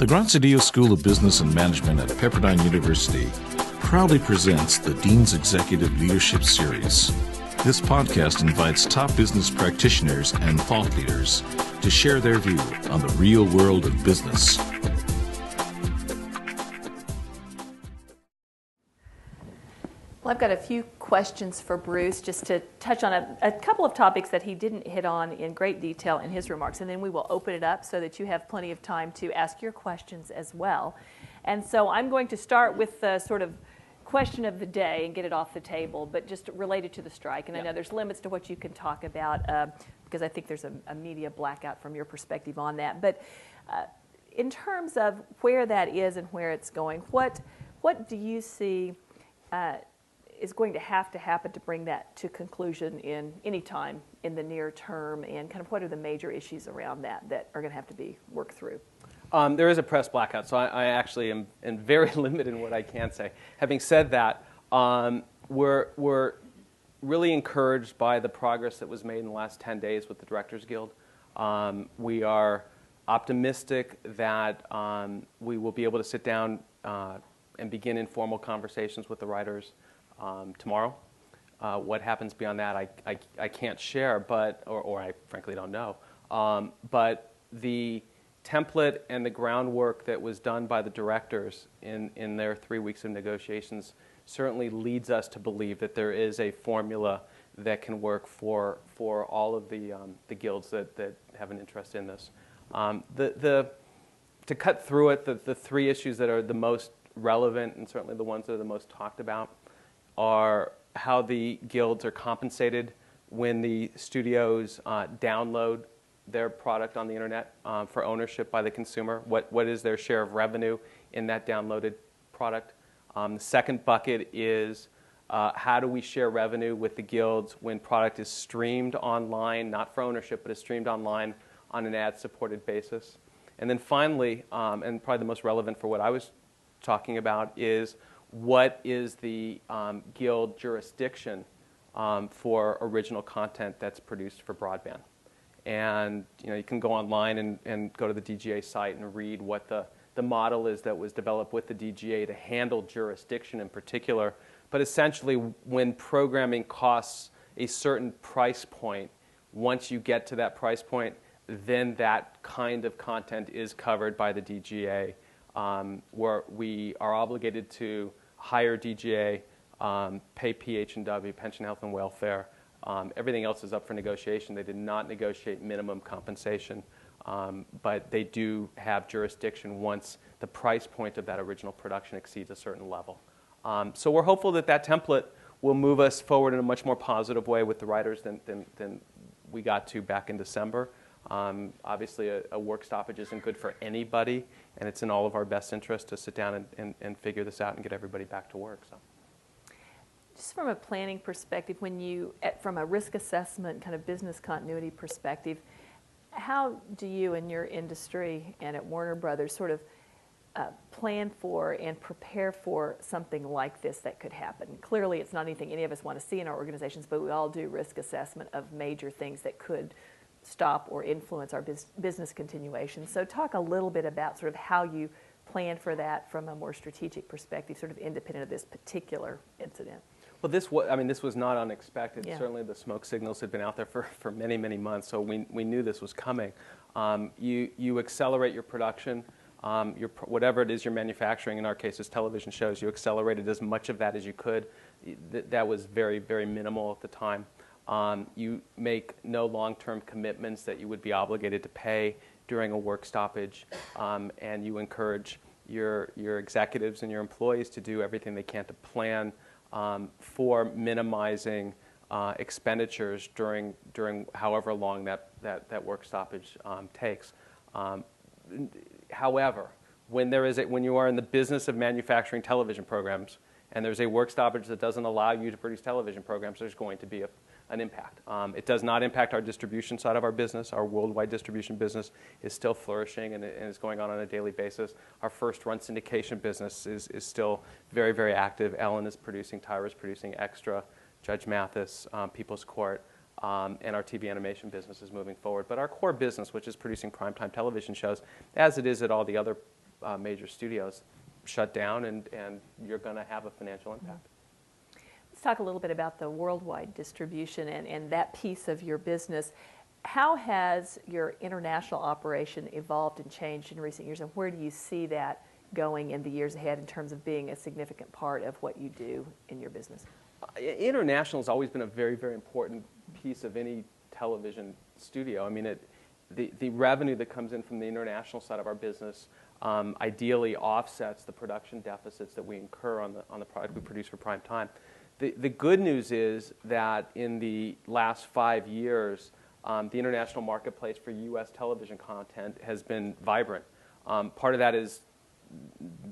The Graziadio School of Business and Management at Pepperdine University proudly presents the Dean's Executive Leadership Series. This podcast invites top business practitioners and thought leaders to share their view on the real world of business. Well, I've got a few questions for Bruce just to touch on a couple of topics that he didn't hit on in great detail in his remarks, and then we will open it up so that you have plenty of time to ask your questions as well. And so I'm going to start with the sort of question of the day and get it off the table, but just related to the strike. And I know there's limits to what you can talk about because I think there's a media blackout from your perspective on that. But in terms of where that is and where it's going, what do you see is going to happen to bring that to conclusion in any time in the near term, and kind of what are the major issues around that are going to have to be worked through? There is a press blackout, so I actually am very limited in what I can say. Having said that, we're really encouraged by the progress that was made in the last 10 days with the Directors Guild. We are optimistic that we will be able to sit down and begin informal conversations with the writers tomorrow. What happens beyond that, I can't share, but or I frankly don't know. But the template and the groundwork that was done by the directors in their 3 weeks of negotiations certainly leads us to believe that there is a formula that can work for all of the guilds that have an interest in this. To cut through it, the three issues that are the most relevant and certainly the ones that are the most talked about are how the guilds are compensated when the studios download their product on the internet for ownership by the consumer. What is their share of revenue in that downloaded product? The second bucket is how do we share revenue with the guilds when product is streamed online, not for ownership, but is streamed online on an ad-supported basis? And then finally, and probably the most relevant for what I was talking about, is what is the guild jurisdiction for original content that's produced for broadband? And you can go online and go to the DGA site and read what the model is that was developed with the DGA to handle jurisdiction in particular. But essentially, when programming costs a certain price point, once you get to that price point, then that kind of content is covered by the DGA, where we are obligated to hire DGA, pay Pt.2, pension, health, and welfare. Everything else is up for negotiation. They did not negotiate minimum compensation, but they do have jurisdiction once the price point of that original production exceeds a certain level. So we're hopeful that that template will move us forward in a much more positive way with the writers than we got to back in December. Obviously, a work stoppage isn't good for anybody, and it's in all of our best interest to sit down and figure this out and get everybody back to work. So. Just from a planning perspective, from a risk assessment, kind of business continuity perspective, how do you in your industry and at Warner Brothers sort of plan for and prepare for something like this that could happen? Clearly, it's not anything any of us want to see in our organizations, but we all do risk assessment of major things that could stop or influence our business continuation. So talk a little bit about sort of how you plan for that from a more strategic perspective, sort of independent of this particular incident. Well, this was not unexpected. Yeah. Certainly the smoke signals had been out there for many, many months, so we knew this was coming. You accelerate your production, whatever it is you're manufacturing, in our case, it's television shows, you accelerated as much of that as you could. That was very, very minimal at the time. You make no long-term commitments that you would be obligated to pay during a work stoppage, and you encourage your executives and your employees to do everything they can to plan for minimizing expenditures during however long that work stoppage takes. However, when you are in the business of manufacturing television programs and there's a work stoppage that doesn't allow you to produce television programs, there's going to be an impact. It does not impact our distribution side of our business. Our worldwide distribution business is still flourishing and is going on a daily basis. Our first run syndication business is still very, very active. Ellen is producing, Tyra's producing Extra, Judge Mathis, People's Court, and our TV animation business is moving forward. But our core business, which is producing primetime television shows, as it is at all the other major studios shut down, and you're going to have a financial impact. Let's talk a little bit about the worldwide distribution and that piece of your business. How has your international operation evolved and changed in recent years, and where do you see that going in the years ahead in terms of being a significant part of what you do in your business? International has always been a very, very important piece of any television studio. I mean, the revenue that comes in from the international side of our business ideally offsets the production deficits that we incur on the product we produce for prime time. The good news is that in the last 5 years, the international marketplace for U.S. television content has been vibrant. Part of that is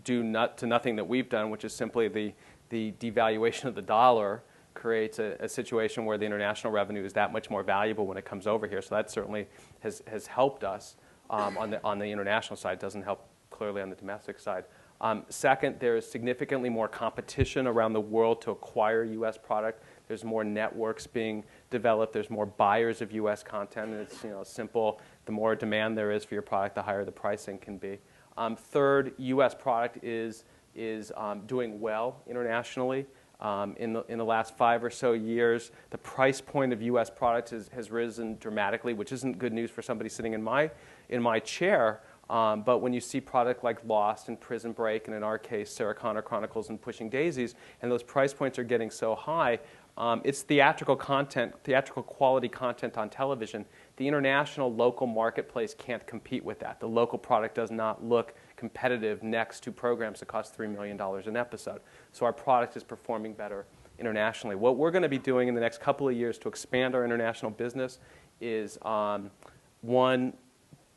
due to nothing that we've done, which is simply the devaluation of the dollar creates a situation where the international revenue is that much more valuable when it comes over here. So that certainly has helped us on the international side. It doesn't help clearly on the domestic side. Second, there is significantly more competition around the world to acquire U.S. product. There's more networks being developed. There's more buyers of U.S. content. And it's simple. The more demand there is for your product, the higher the pricing can be. Third, U.S. product is doing well internationally. In the last 5 or so years, the price point of U.S. product has risen dramatically, which isn't good news for somebody sitting in my chair. But when you see product like Lost and Prison Break, and in our case, Sarah Connor Chronicles and Pushing Daisies, and those price points are getting so high, it's theatrical content, theatrical quality content on television. The international local marketplace can't compete with that. The local product does not look competitive next to programs that cost $3 million an episode. So our product is performing better internationally. What we're going to be doing in the next couple of years to expand our international business is, one,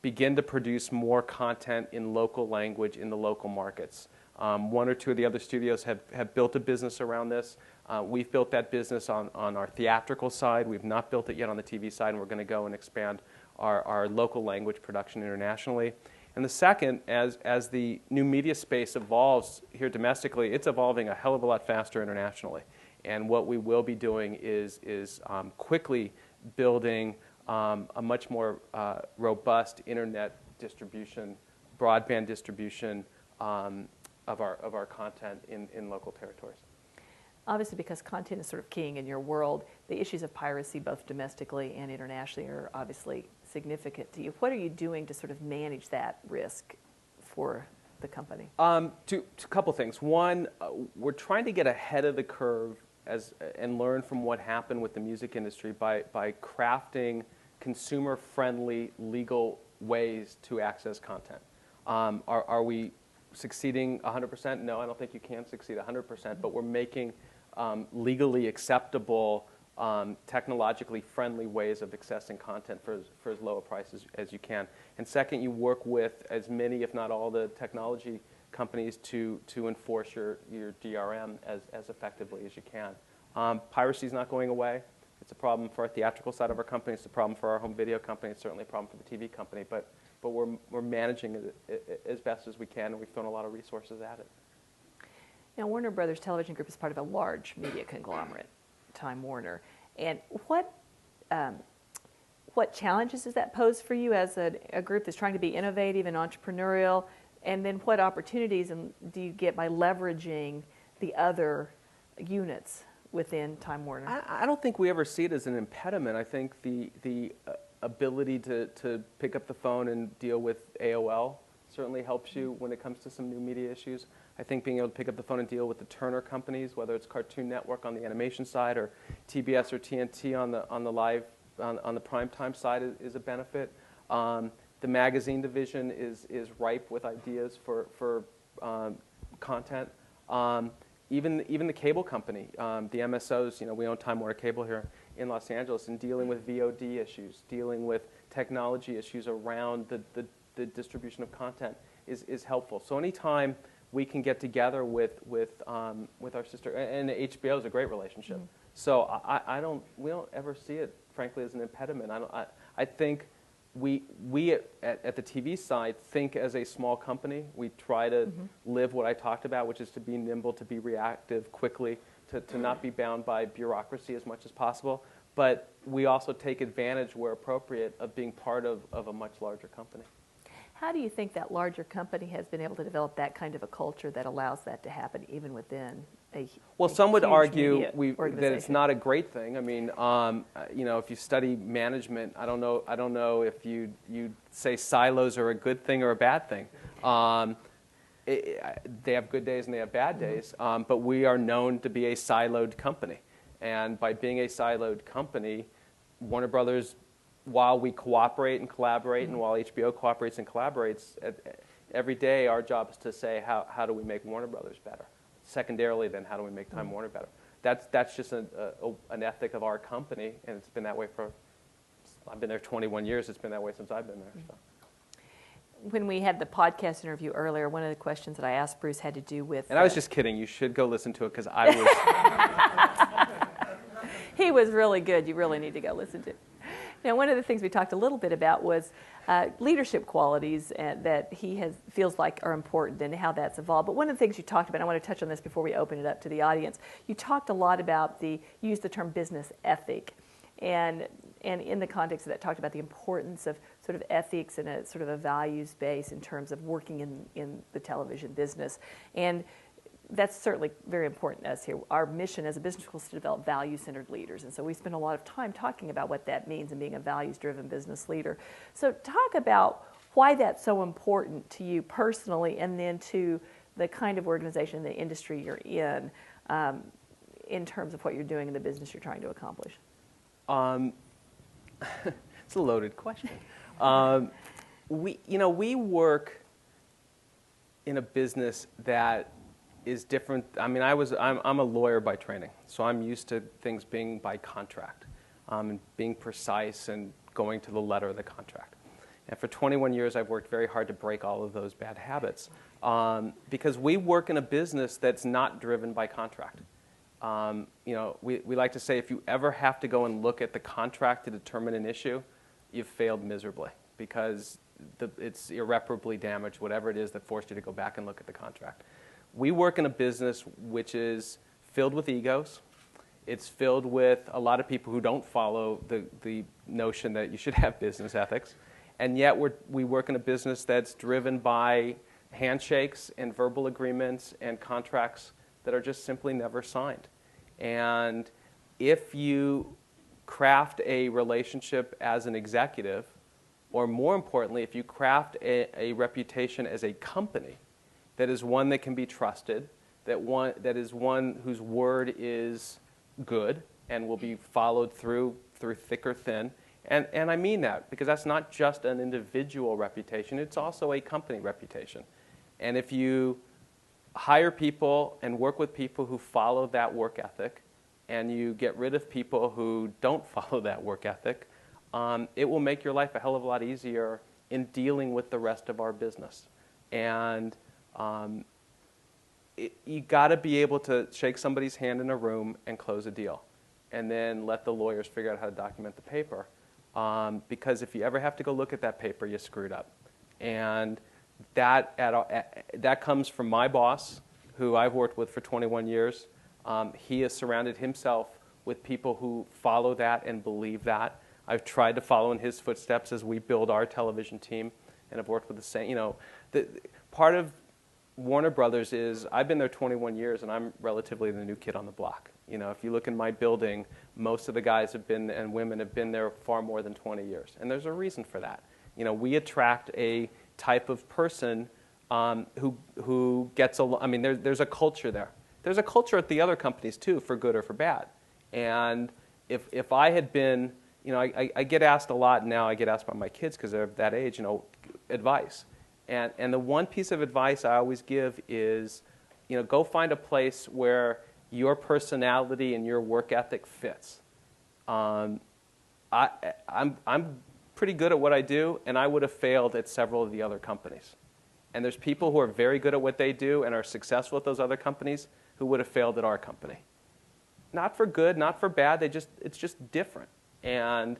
begin to produce more content in local language in the local markets. 1 or 2 of the other studios have built a business around this. We've built that business on our theatrical side. We've not built it yet on the TV side, and we're going to go and expand our local language production internationally. And the second, as the new media space evolves here domestically, it's evolving a hell of a lot faster internationally. And what we will be doing is quickly building a much more robust internet distribution, broadband distribution of our content in local territories. Obviously, because content is sort of king in your world, the issues of piracy, both domestically and internationally, are obviously significant to you. What are you doing to sort of manage that risk for the company? A couple things. One, we're trying to get ahead of the curve and learn from what happened with the music industry by crafting consumer-friendly legal ways to access content. Are we succeeding 100%? No, I don't think you can succeed 100%, but we're making legally acceptable, technologically friendly ways of accessing content for as low a price as you can. And second, you work with as many, if not all, the technology companies to enforce your DRM as effectively as you can. Piracy is not going away. It's a problem for our theatrical side of our company. It's a problem for our home video company. It's certainly a problem for the TV company. But we're managing it as best as we can, and we've thrown a lot of resources at it. Now, Warner Brothers Television Group is part of a large media conglomerate, Time Warner. And what challenges does that pose for you as a group that's trying to be innovative and entrepreneurial? And then what opportunities do you get by leveraging the other units within Time Warner? I don't think we ever see it as an impediment. I think the ability to pick up the phone and deal with AOL certainly helps you when it comes to some new media issues. I think being able to pick up the phone and deal with the Turner companies, whether it's Cartoon Network on the animation side or TBS or TNT on the live on the primetime side is a benefit. The magazine division is ripe with ideas for content. Even the cable company, the MSOs, we own Time Warner Cable here in Los Angeles, and dealing with VOD issues, dealing with technology issues around the distribution of content is helpful. So anytime we can get together with our sister, and HBO is a great relationship. So we don't ever see it, frankly, as an impediment. I think we at the TV side think as a small company. We try to live what I talked about, which is to be nimble, to be reactive quickly, to not be bound by bureaucracy as much as possible. But we also take advantage, where appropriate, of being part of a much larger company. How do you think that larger company has been able to develop that kind of a culture that allows that to happen even within some would argue that it's organization? not a great thing. I mean, if you study management, I don't know if you say silos are a good thing or a bad thing. They have good days and they have bad days, but we are known to be a siloed company. And by being a siloed company, Warner Brothers, while we cooperate and collaborate, and while HBO cooperates and collaborates, every day our job is to say, how do we make Warner Brothers better? Secondarily, then, how do we make Time Warner better? That's just an ethic of our company, and it's been that way I've been there 21 years. It's been that way since I've been there. So. When we had the podcast interview earlier, one of the questions that I asked Bruce had to do with... And I was just kidding. You should go listen to it because I was... He was really good. You really need to go listen to it. Now, one of the things we talked a little bit about was leadership qualities that he feels like are important and how that's evolved. But one of the things you talked about, I want to touch on this before we open it up to the audience. You talked a lot about you used the term business ethic. And in the context of that, talked about the importance of sort of ethics and a sort of a values base in terms of working in the television business. And that's certainly very important to us here. Our mission as a business school is to develop value-centered leaders. And so we spend a lot of time talking about what that means and being a values-driven business leader. So talk about why that's so important to you personally and then to the kind of organization, the industry you're in terms of what you're doing in the business you're trying to accomplish. It's a loaded question. We work in a business that is different. I mean, I'm a lawyer by training, so I'm used to things being by contract, and being precise and going to the letter of the contract. And for 21 years, I've worked very hard to break all of those bad habits, because we work in a business that's not driven by contract. We like to say if you ever have to go and look at the contract to determine an issue, you've failed miserably because it's irreparably damaged, whatever it is that forced you to go back and look at the contract. We work in a business which is filled with egos. It's filled with a lot of people who don't follow the notion that you should have business ethics. And yet we work in a business that's driven by handshakes and verbal agreements and contracts that are just simply never signed. And if you craft a relationship as an executive, or more importantly, if you craft a reputation as a company that is one that can be trusted, that is one whose word is good and will be followed through thick or thin, and I mean that because that's not just an individual reputation, it's also a company reputation. And if you hire people and work with people who follow that work ethic, and you get rid of people who don't follow that work ethic, it will make your life a hell of a lot easier in dealing with the rest of our business. And you got to be able to shake somebody's hand in a room and close a deal, and then let the lawyers figure out how to document the paper. Because if you ever have to go look at that paper, you screwed up. And that comes from my boss, who I've worked with for 21 years. He has surrounded himself with people who follow that and believe that. I've tried to follow in his footsteps as we build our television team, and have worked with the same. Part of Warner Brothers is I've been there 21 years, and I'm relatively the new kid on the block. If you look in my building, most of the guys and women have been there far more than 20 years, and there's a reason for that. We attract a type of person who gets along. I mean, there's a culture there. There's a culture at the other companies too, for good or for bad. And if I had been, I get asked a lot now. I get asked by my kids because they're that age, advice. And the one piece of advice I always give is, go find a place where your personality and your work ethic fits. I'm pretty good at what I do, and I would have failed at several of the other companies. And there's people who are very good at what they do and are successful at those other companies who would have failed at our company. Not for good, not for bad. It's just different. And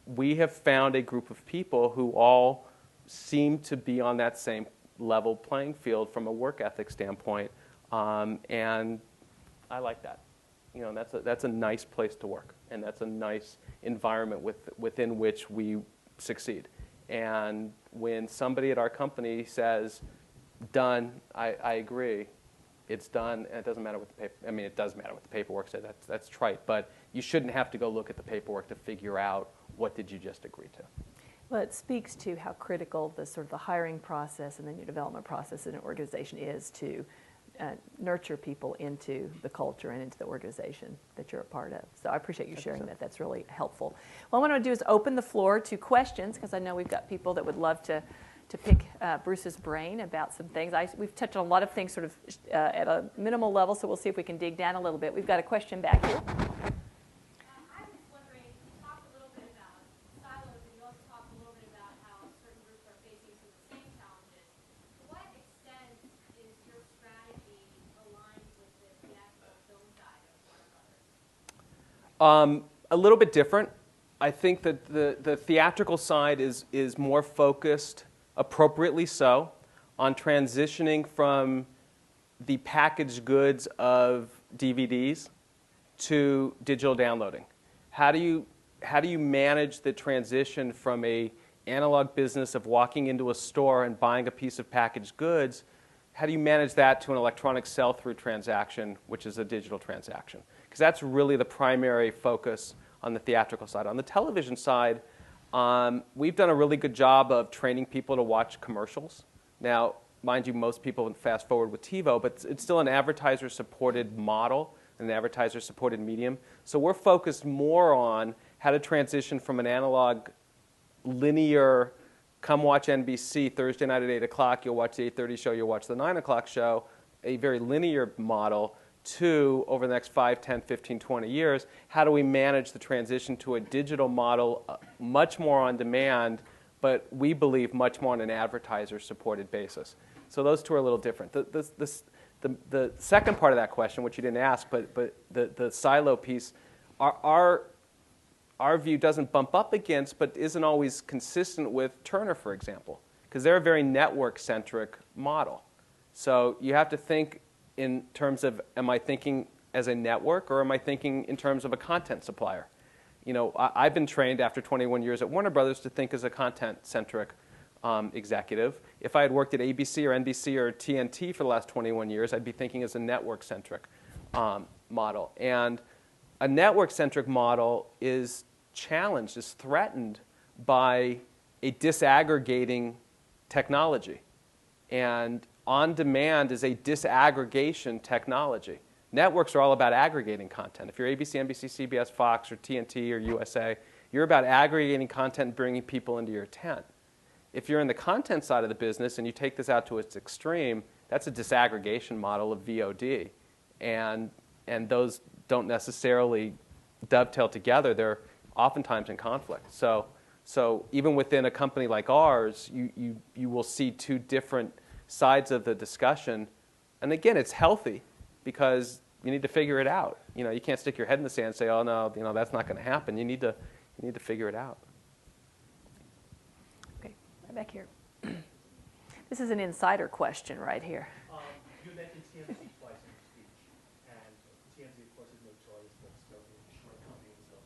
we have found a group of people who all seem to be on that same level playing field from a work ethic standpoint. And I like that. That's a nice place to work, and that's a nice environment within which we succeed. And when somebody at our company says, done, I agree, it's done, and it doesn't matter what the paper, I mean, it does matter what the paperwork says, that's trite, but you shouldn't have to go look at the paperwork to figure out what did you just agree to. Well, it speaks to how critical the sort of the hiring process and then your development process in an organization is to nurture people into the culture and into the organization that you're a part of. So I appreciate you sharing that. That's really helpful. Well, what I want to do is open the floor to questions, because I know we've got people that would love to pick Bruce's brain about some things. We've touched on a lot of things sort of at a minimal level, so we'll see if we can dig down a little bit. We've got a question back here. I was wondering, you talked a little bit about silos, and you also talked a little bit about how certain groups are facing some of the same challenges. To what extent is your strategy aligned with the theatrical film side of Warner Brothers? A little bit different. I think that the theatrical side is more focused, appropriately so, on transitioning from the packaged goods of DVDs to digital downloading. How do you manage the transition from a analog business of walking into a store and buying a piece of packaged goods? How do you manage that to an electronic sell-through transaction, which is a digital transaction? Because that's really the primary focus on the theatrical side. On the television side, we've done a really good job of training people to watch commercials. Now, mind you, most people fast forward with TiVo, but it's still an advertiser-supported model, an advertiser-supported medium. So we're focused more on how to transition from an analog, linear, come watch NBC Thursday night at 8 o'clock, you'll watch the 8:30 show, you'll watch the 9 o'clock show, a very linear model, to, over the next 5, 10, 15, 20 years, how do we manage the transition to a digital model, much more on demand, but we believe much more on an advertiser-supported basis. So those two are a little different. The second part of that question, which you didn't ask, but the silo piece, our view doesn't bump up against, but isn't always consistent with Turner, for example, because they're a very network-centric model. So you have to think in terms of, am I thinking as a network, or am I thinking in terms of a content supplier? You know, I've been trained after 21 years at Warner Brothers to think as a content-centric executive. If I had worked at ABC or NBC or TNT for the last 21 years, I'd be thinking as a network-centric model. And a network-centric model is challenged, is threatened by a disaggregating technology. And on-demand is a disaggregation technology. Networks are all about aggregating content. If you're ABC, NBC, CBS, Fox, or TNT, or USA, you're about aggregating content and bringing people into your tent. If you're in the content side of the business and you take this out to its extreme, that's a disaggregation model of VOD. And those don't necessarily dovetail together. They're oftentimes in conflict. So even within a company like ours, you will see two different sides of the discussion. And again, it's healthy because you need to figure it out. You know, you can't stick your head in the sand and say, oh no, you know, that's not going to happen. You need to figure it out. Okay, right back here. This is an insider question right here. You mentioned TMZ twice in your speech, and TMZ, of course, is notorious for exposing shortcomings of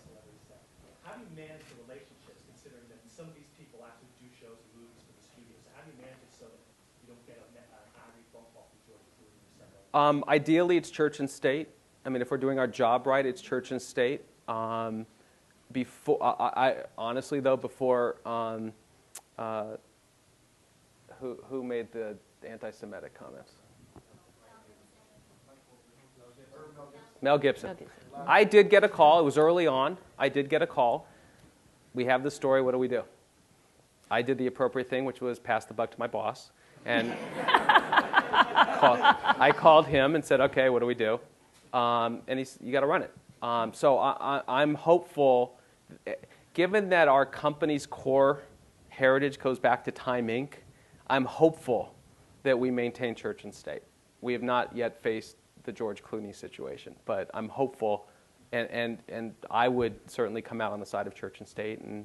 celebrity set. How do you manage the relationships, considering that some of these people actually do shows and movies for the studio? So how do you manage it so that you don't get an angry phone call from George Clooney or somebody? Ideally, it's church and state. I mean, if we're doing our job right, it's church and state. Honestly, though, before who made the anti-Semitic comments? Mel Gibson. I did get a call. It was early on. I did get a call. We have the story. What do? I did the appropriate thing, which was pass the buck to my boss. And I called him and said, okay, what do? And he said, you got to run it. So I'm hopeful, given that our company's core heritage goes back to Time Inc., I'm hopeful that we maintain church and state. We have not yet faced the George Clooney situation, but I'm hopeful, and I would certainly come out on the side of church and state, and,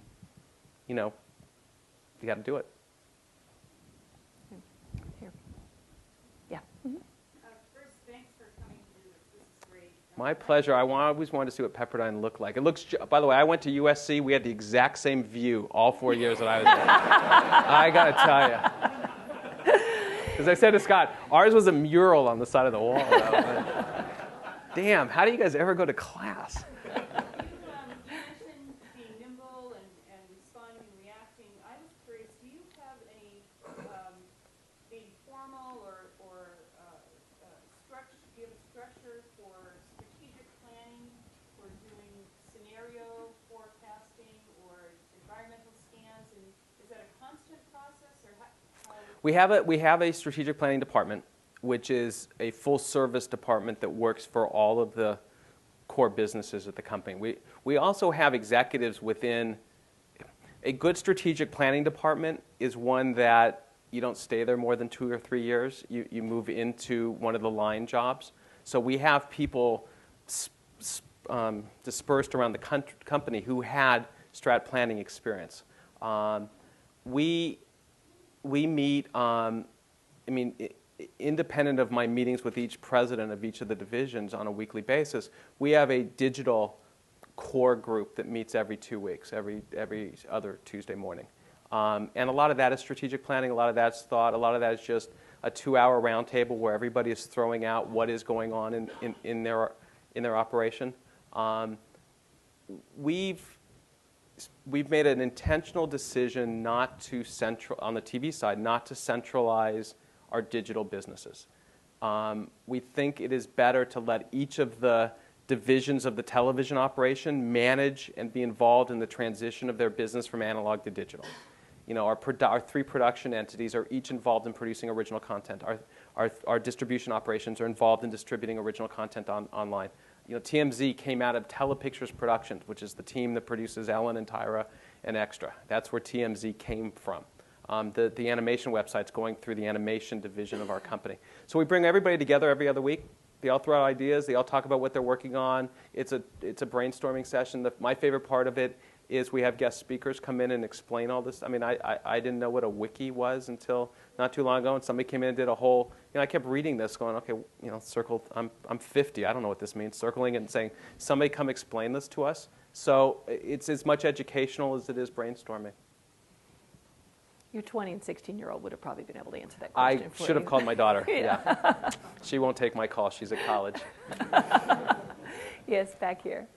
you know, you got to do it. Here. Yeah. Mm-hmm. First, thanks for coming to do this. This is great. My pleasure. I always wanted to see what Pepperdine looked like. It looks. By the way, I went to USC. We had the exact same view all 4 years that I was there. I got to tell you. As I said to Scott, ours was a mural on the side of the wall. Damn, how do you guys ever go to class? You mentioned being nimble and responding and reacting. I was curious, do you have any maybe formal or structure, do you have a structure for strategic planning, for doing scenario forecasting or environmental scans? And is that a constant process, or how? We have a strategic planning department, which is a full-service department that works for all of the core businesses at the company. We also have executives within. A good strategic planning department is one that you don't stay there more than 2 or 3 years. You move into one of the line jobs. So we have people dispersed around the company who had strat planning experience. We meet, independent of my meetings with each president of each of the divisions on a weekly basis, we have a digital core group that meets every 2 weeks, every other Tuesday morning. And a lot of that is strategic planning, a lot of that's thought, a lot of that is just a 2-hour roundtable where everybody is throwing out what is going on in their operation. We've made an intentional decision not to on the TV side, not to centralize our digital businesses. We think it is better to let each of the divisions of the television operation manage and be involved in the transition of their business from analog to digital. You know, our 3 production entities are each involved in producing original content. Our distribution operations are involved in distributing original content online. You know, TMZ came out of Telepictures Productions, which is the team that produces Ellen and Tyra and Extra. That's where TMZ came from. The animation website's going through the animation division of our company. So we bring everybody together every other week. They all throw out ideas. They all talk about what they're working on. It's a brainstorming session. My favorite part of it is we have guest speakers come in and explain all this. I mean, I didn't know what a wiki was until not too long ago, and somebody came in and did a whole, I kept reading this going, okay, circle, I'm 50, I don't know what this means, circling and saying, somebody come explain this to us. So it's as much educational as it is brainstorming. Your 20 and 16-year-old would have probably been able to answer that question for you. I should have called my daughter, yeah. She won't take my call, she's at college. Yes, back here.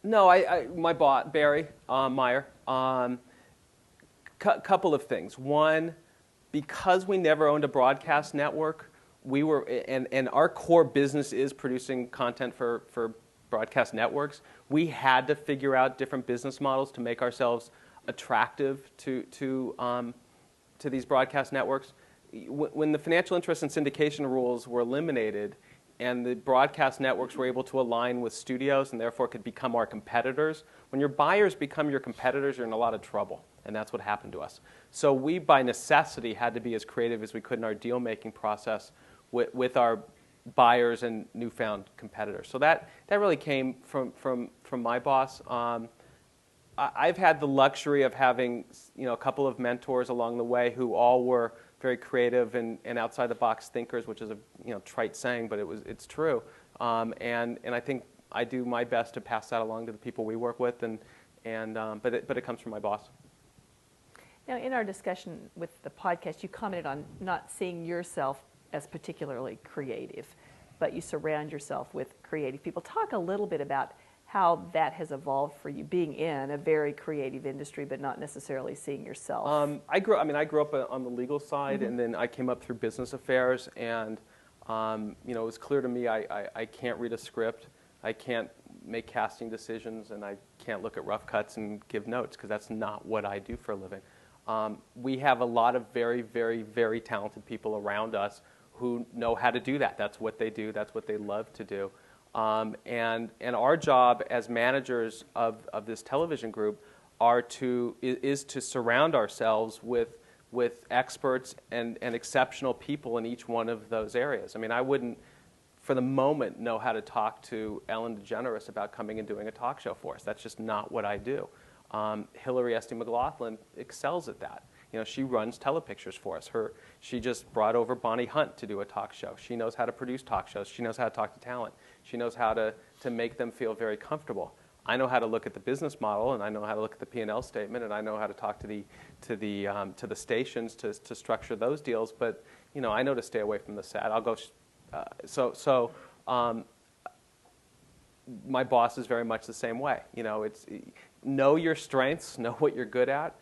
No, my boss, Barry Meyer, couple of things. One, because we never owned a broadcast network, we were, and our core business is producing content for broadcast networks, we had to figure out different business models to make ourselves attractive to these broadcast networks. When the financial interest and syndication rules were eliminated, and the broadcast networks were able to align with studios and therefore could become our competitors. When your buyers become your competitors, you're in a lot of trouble, and that's what happened to us. So we, by necessity, had to be as creative as we could in our deal-making process with our buyers and newfound competitors. So that really came from my boss. I've had the luxury of having a couple of mentors along the way who all were very creative and outside-the-box thinkers, which is a trite saying, but it's true. And I think I do my best to pass that along to the people we work with, but it comes from my boss. Now, in our discussion with the podcast, you commented on not seeing yourself as particularly creative, but you surround yourself with creative people. Talk a little bit about how that has evolved for you, being in a very creative industry, but not necessarily seeing yourself. I grew up on the legal side, and then I came up through business affairs, and it was clear to me I can't read a script, I can't make casting decisions, and I can't look at rough cuts and give notes, because that's not what I do for a living. We have a lot of very, very, very talented people around us who know how to do that. That's what they do. That's what they love to do. And our job as managers of this television group is to surround ourselves with experts and exceptional people in each one of those areas. I mean, I wouldn't, for the moment, know how to talk to Ellen DeGeneres about coming and doing a talk show for us. That's just not what I do. Hillary Estee McLaughlin excels at that. She runs telepictures for us. She just brought over Bonnie Hunt to do a talk show. She knows how to produce talk shows. She knows how to talk to talent. She knows how to make them feel very comfortable. I know how to look at the business model, and I know how to look at the P&L statement, and I know how to talk to the stations to structure those deals. But I know to stay away from the set. I'll go. My boss is very much the same way. It's know your strengths, know what you're good at,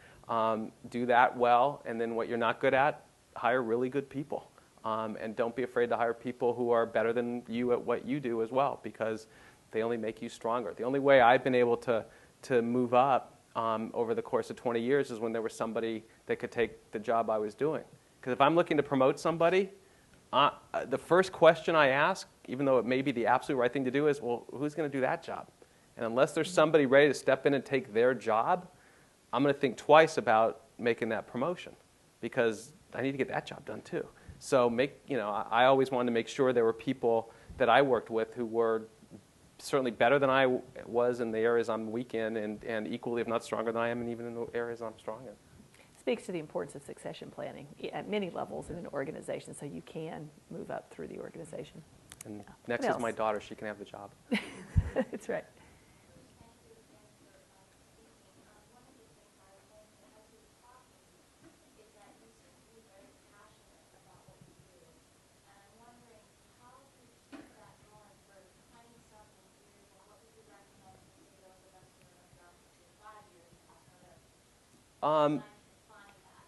do that well, and then what you're not good at, hire really good people, and don't be afraid to hire people who are better than you at what you do as well, because they only make you stronger. The only way I've been able to move up over the course of 20 years is when there was somebody that could take the job I was doing. Because if I'm looking to promote somebody, the first question I ask, even though it may be the absolute right thing to do, is, well, who's going to do that job? And unless there's somebody ready to step in and take their job, I'm going to think twice about making that promotion, because I need to get that job done too. So I always wanted to make sure there were people that I worked with who were certainly better than I was in the areas I'm weak in, and equally, if not stronger than I am, and even in the areas I'm strong in. Speaks to the importance of succession planning at many levels in an organization, so you can move up through the organization. And next is my daughter. She can have the job. That's right.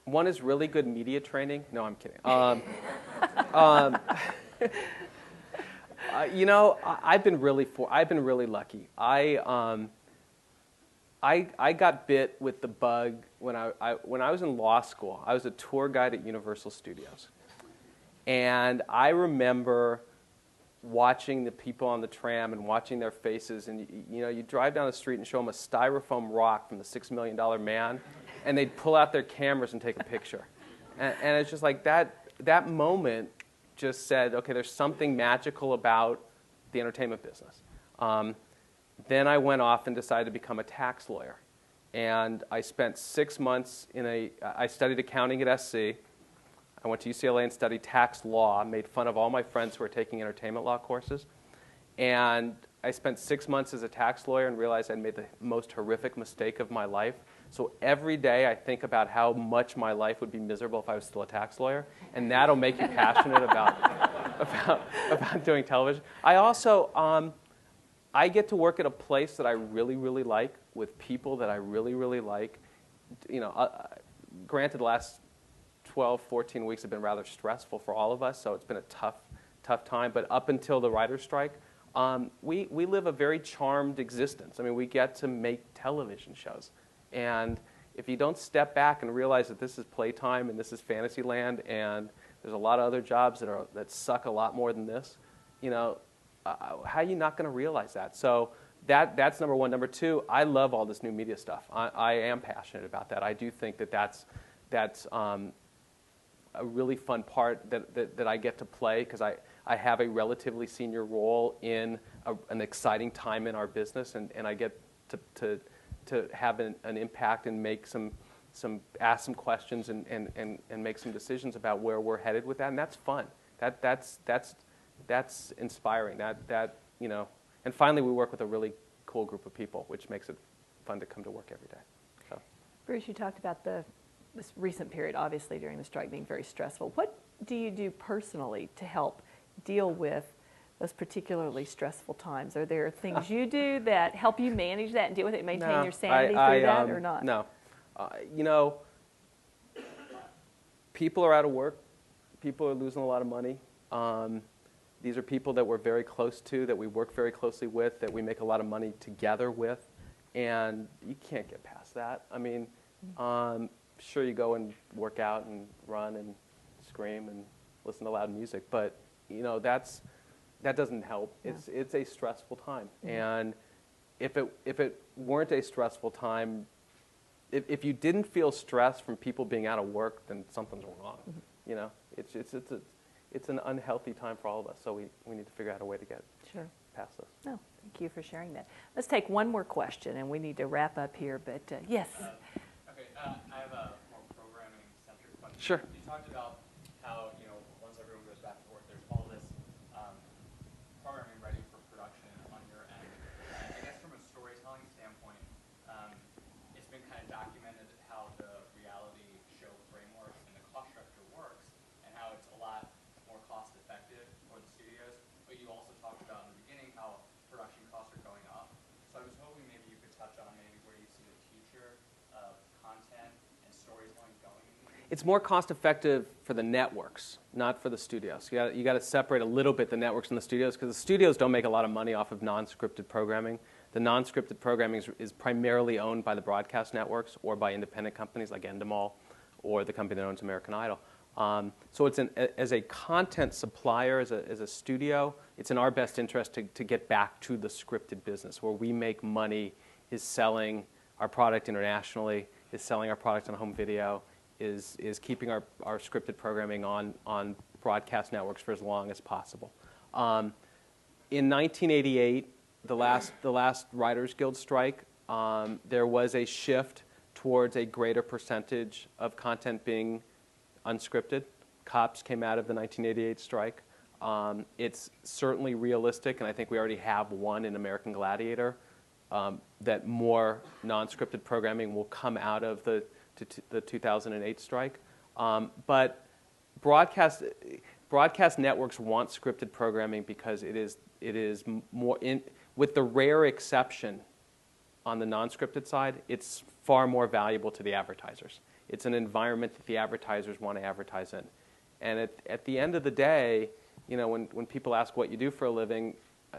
One is really good media training. No, I'm kidding. I've been really lucky. I got bit with the bug when I was in law school. I was a tour guide at Universal Studios, and I remember watching the people on the tram and watching their faces. And you drive down the street and show them a styrofoam rock from the $6 Million Man, and they'd pull out their cameras and take a picture. And it's just like that moment just said, okay, there's something magical about the entertainment business. Then I went off and decided to become a tax lawyer. And I spent 6 months I studied accounting at SC. I went to UCLA and studied tax law, made fun of all my friends who were taking entertainment law courses. And I spent 6 months as a tax lawyer and realized I'd made the most horrific mistake of my life. So every day I think about how much my life would be miserable if I was still a tax lawyer, and that'll make you passionate about doing television. I also, I get to work at a place that I really, really like, with people that I really, really like. Granted, the last 12, 14 weeks have been rather stressful for all of us, so it's been a tough time. But up until the writer's strike, we live a very charmed existence. I mean, we get to make television shows. And if you don't step back and realize that this is playtime and this is fantasy land and there's a lot of other jobs that suck a lot more than this, how are you not going to realize that? So that's number one. Number two, I love all this new media stuff. I am passionate about that. I do think that's a really fun part that I get to play, because I have a relatively senior role in an exciting time in our business, and I get to have an impact and make ask some questions and make some decisions about where we're headed with that, and that's fun. That's inspiring. And finally, we work with a really cool group of people, which makes it fun to come to work every day. So. Bruce, you talked about this recent period, obviously during the strike, being very stressful. What do you do personally to help deal with those particularly stressful times? Are there things you do that help you manage that and deal with it, maintain your sanity through that, or not? No. People are out of work. People are losing a lot of money. These are people that we're very close to, that we work very closely with, that we make a lot of money together with, and you can't get past that. I mean, sure, you go and work out and run and scream and listen to loud music, but that doesn't help. Yeah. It's a stressful time, and if it weren't a stressful time, if you didn't feel stress from people being out of work, then something's wrong. It's an unhealthy time for all of us. So we need to figure out a way to get past those. No, thank you for sharing that. Let's take one more question, and we need to wrap up here. But yes. Okay, I have a more programming-centric question. Sure. You talked about how, once everyone goes back to work, there's all this programming ready for production on your end. And I guess from a storytelling standpoint, it's been kind of documented how the reality show framework and the cost structure works, and how it's a lot more cost-effective for the studios. But you also talked about in the beginning how production costs are going up. So I was hoping maybe you could touch on maybe where you see the future of content and storytelling going. It's more cost effective for the networks, not for the studios. You got to separate a little bit the networks and the studios, because the studios don't make a lot of money off of non-scripted programming. The non-scripted programming is primarily owned by the broadcast networks or by independent companies like Endemol or the company that owns American Idol. So it's as a content supplier, as a studio, it's in our best interest to get back to the scripted business, where we make money is selling our product internationally, is selling our product on home video, is keeping our scripted programming on broadcast networks for as long as possible. In 1988, the last Writers Guild strike, there was a shift towards a greater percentage of content being unscripted. Cops came out of the 1988 strike. It's certainly realistic, and I think we already have one in American Gladiator, that more non-scripted programming will come out of the 2008 strike. But broadcast networks want scripted programming because it is more, with the rare exception on the non-scripted side, it's far more valuable to the advertisers. It's an environment that the advertisers want to advertise in. And at the end of the day, when people ask what you do for a living,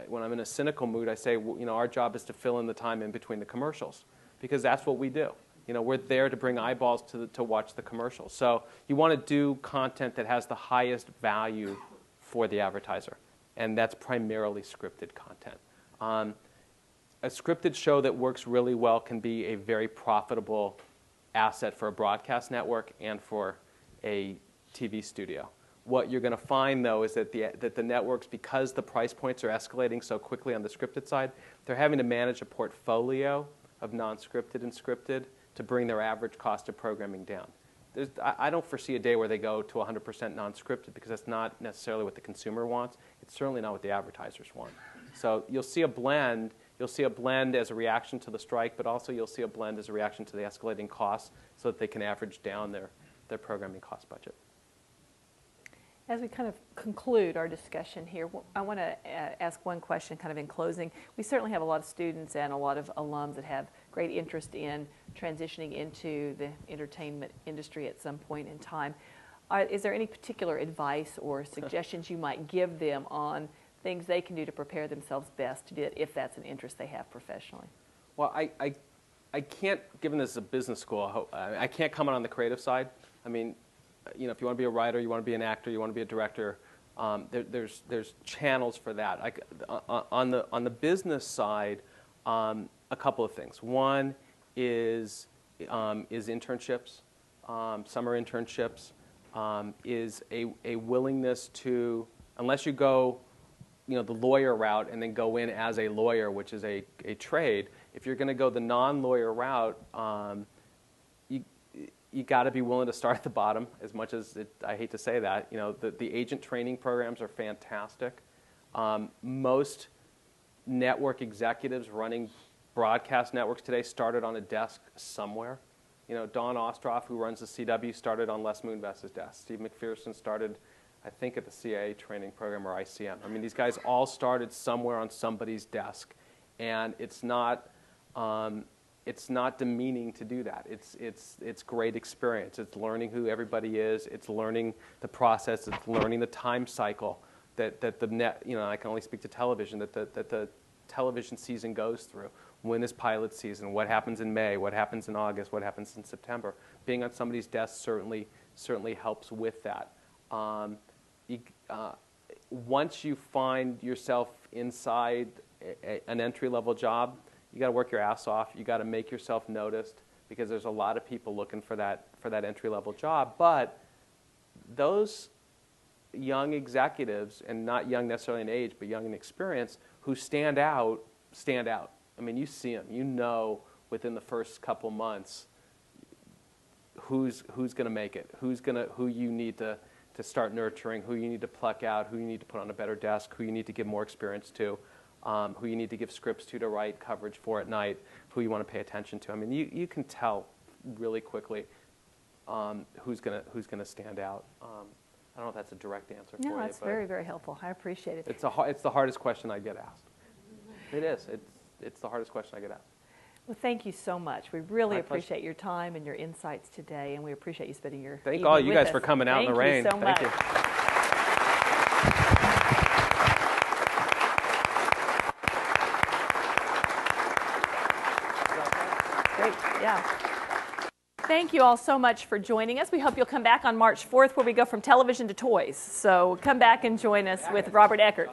when I'm in a cynical mood, I say, our job is to fill in the time in between the commercials, because that's what we do. We're there to bring eyeballs to watch the commercials. So you want to do content that has the highest value for the advertiser, and that's primarily scripted content. A scripted show that works really well can be a very profitable asset for a broadcast network and for a TV studio. What you're going to find, though, is that the networks, because the price points are escalating so quickly on the scripted side, they're having to manage a portfolio of non-scripted and scripted to bring their average cost of programming down. I don't foresee a day where they go to 100% non-scripted, because that's not necessarily what the consumer wants. It's certainly not what the advertisers want. So you'll see a blend. You'll see a blend as a reaction to the strike, but also you'll see a blend as a reaction to the escalating costs, so that they can average down their programming cost budget. As we kind of conclude our discussion here, I want to ask one question kind of in closing. We certainly have a lot of students and a lot of alums that have great interest in transitioning into the entertainment industry at some point in time. Is there any particular advice or suggestions you might give them on things they can do to prepare themselves best to do it, if that's an interest they have professionally? Well, I can't, given this is a business school, I can't comment on the creative side. I mean, if you want to be a writer, you want to be an actor, you want to be a director, there's channels for that. On the business side, a couple of things. One is internships, summer internships, is a willingness to, unless you go the lawyer route and then go in as a lawyer, which is a trade, if you're going to go the non-lawyer route, you got to be willing to start at the bottom, as much as I hate to say that. The agent training programs are fantastic. Most network executives running broadcast networks today started on a desk somewhere. Don Ostroff, who runs the CW, started on Les Moonves' desk. Steve McPherson started, I think, at the CIA training program or ICM. I mean, these guys all started somewhere on somebody's desk, and it's not demeaning to do that. It's great experience. It's learning who everybody is. It's learning the process. It's learning the time cycle that the net. I can only speak to television. That the television season goes through. When is pilot season? What happens in May? What happens in August? What happens in September? Being on somebody's desk certainly helps with that. Once you find yourself inside an entry-level job, you got to work your ass off. You got to make yourself noticed, because there's a lot of people looking for that entry-level job. But those young executives, and not young necessarily in age, but young in experience, who stand out. I mean, you see them. You know within the first couple months who's going to make it, who you need to start nurturing, who you need to pluck out, who you need to put on a better desk, who you need to give more experience to, who you need to give scripts to write coverage for at night, who you want to pay attention to. I mean, you can tell really quickly who's going to stand out. I don't know if that's a direct answer for you. No, that's very, very helpful. I appreciate it. It's the hardest question I get asked. It is. It's the hardest question I get asked. Well, thank you so much. We really My appreciate pleasure. your time and your insights today, and we appreciate you spending your Thank evening all you with guys us. for coming out in the rain. Thank you so much. Thank you. Great, yeah. Thank you all so much for joining us. We hope you'll come back on March 4th where we go from television to toys. So come back and join us with Robert Eckert.